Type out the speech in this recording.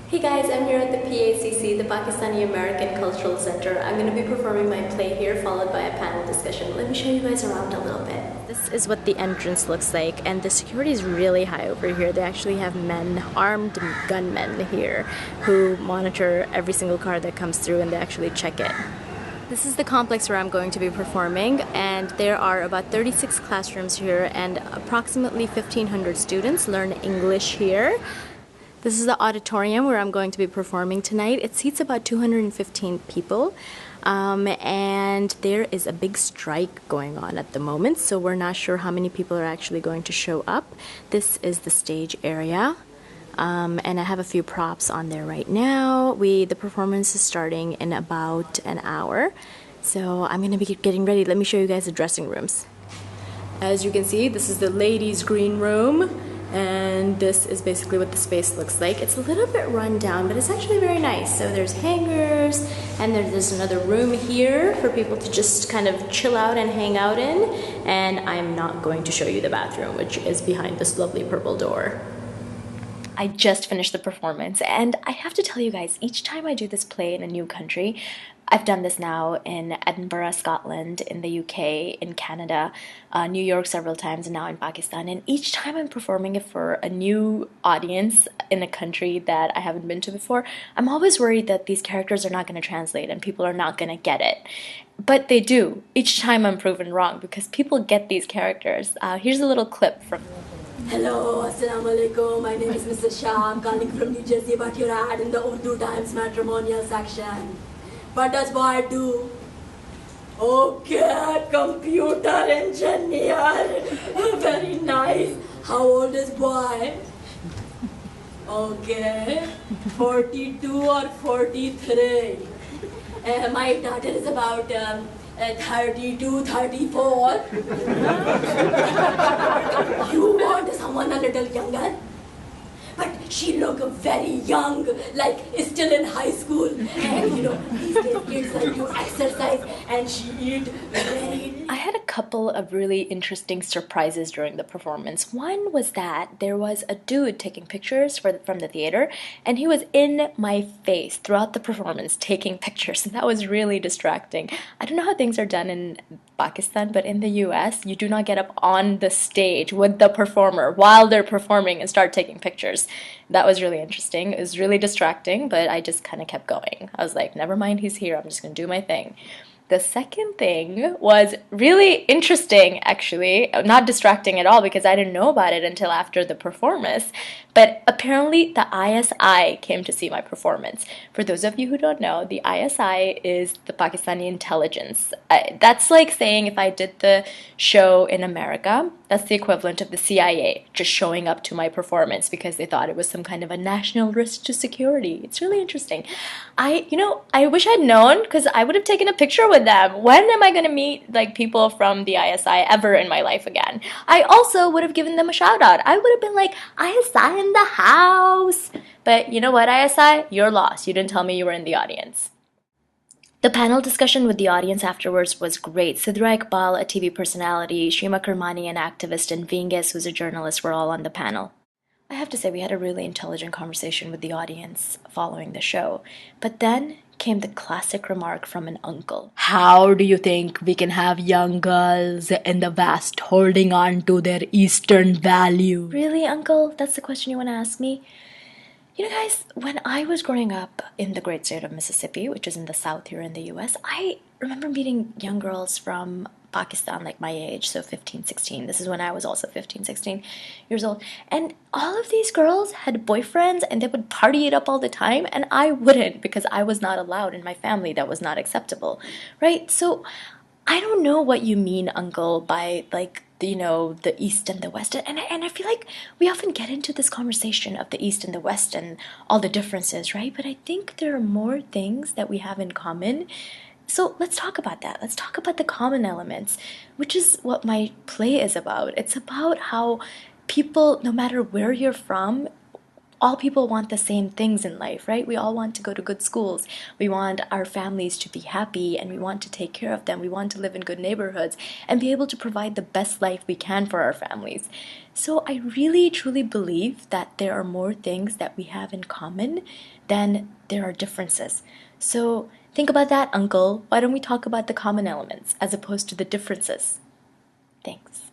Hey guys, I'm here at the PACC, the Pakistani American Cultural Center. I'm going to be performing my play here, followed by a panel discussion. Let me show you guys around a little bit. This is what the entrance looks like, and the security is really high over here. They actually have armed gunmen here, who monitor every single car that comes through, and they actually check it. This is the complex where I'm going to be performing, and there are about 36 classrooms here, and approximately 1,500 students learn English here. This is the auditorium where I'm going to be performing tonight. It seats about 215 people, and there is a big strike going on at the moment, so we're not sure how many people are actually going to show up. This is the stage area, and I have a few props on there right now. The performance is starting in about an hour, so I'm going to be getting ready. Let me show you guys the dressing rooms. As you can see, this is the ladies' green room. And this is basically what the space looks like. It's a little bit run down, but it's actually very nice. So there's hangers, and there's another room here for people to just kind of chill out and hang out in. And I'm not going to show you the bathroom, which is behind this lovely purple door. I just finished the performance, and I have to tell you guys, each time I do this play in a new country, I've done this now in Edinburgh, Scotland, in the UK, in Canada, New York several times, and now in Pakistan. And each time I'm performing it for a new audience in a country that I haven't been to before, I'm always worried that these characters are not going to translate and people are not going to get it. But they do. Each time I'm proven wrong because people get these characters. Here's a little clip from... Hello, Assalamu alaikum. My name is Mr. Shah. I'm calling from New Jersey about your ad in the Urdu Times matrimonial section. What does boy do? Okay, computer engineer. Very nice. How old is boy? Okay, 42 or 43. My daughter is about 32, 34. You want someone a little younger? But she look very young, like still in high school. And you know, these days kids like to exercise and she eat very... I had a couple of really interesting surprises during the performance. One was that there was a dude taking pictures from the theater, and he was in my face throughout the performance taking pictures, and that was really distracting. I don't know how things are done in Pakistan, but in the US, you do not get up on the stage with the performer while they're performing and start taking pictures. That was really interesting. It was really distracting, but I just kind of kept going. I was like, never mind, he's here. I'm just going to do my thing. The second thing was really interesting, actually. Not distracting at all because I didn't know about it until after the performance. But apparently the ISI came to see my performance. For those of you who don't know, the ISI is the Pakistani intelligence. That's like saying if I did the show in America, that's the equivalent of the CIA just showing up to my performance because they thought it was some kind of a national risk to security. It's really interesting. I wish I'd known because I would have taken a picture with them. When am I going to meet like people from the ISI ever in my life again? I also would have given them a shout out. I would have been like, ISI in the house. But you know what, ISI? You're lost. You didn't tell me you were in the audience. The panel discussion with the audience afterwards was great. Sidra Iqbal, a TV personality, Shima Kermani, an activist, and Vinges, who's a journalist, were all on the panel. I have to say we had a really intelligent conversation with the audience following the show. But then came the classic remark from an uncle. How do you think we can have young girls in the West holding on to their Eastern value? Really, uncle? That's the question you want to ask me? You know, guys, when I was growing up in the great state of Mississippi, which is in the south here in the US, I remember meeting young girls from Pakistan like my age, so 15, 16. This is when I was also 15, 16 years old. And all of these girls had boyfriends and they would party it up all the time, and I wouldn't because I was not allowed in my family. That was not acceptable, right? So I don't know what you mean, uncle, by like, the East and the West. And I feel like we often get into this conversation of the East and the West and all the differences, right? But I think there are more things that we have in common. So let's talk about that. Let's talk about the common elements, which is what my play is about. It's about how people, no matter where you're from, all people want the same things in life, right? We all want to go to good schools. We want our families to be happy and we want to take care of them. We want to live in good neighborhoods and be able to provide the best life we can for our families. So I really truly believe that there are more things that we have in common than there are differences. So think about that, Uncle. Why don't we talk about the common elements as opposed to the differences? Thanks.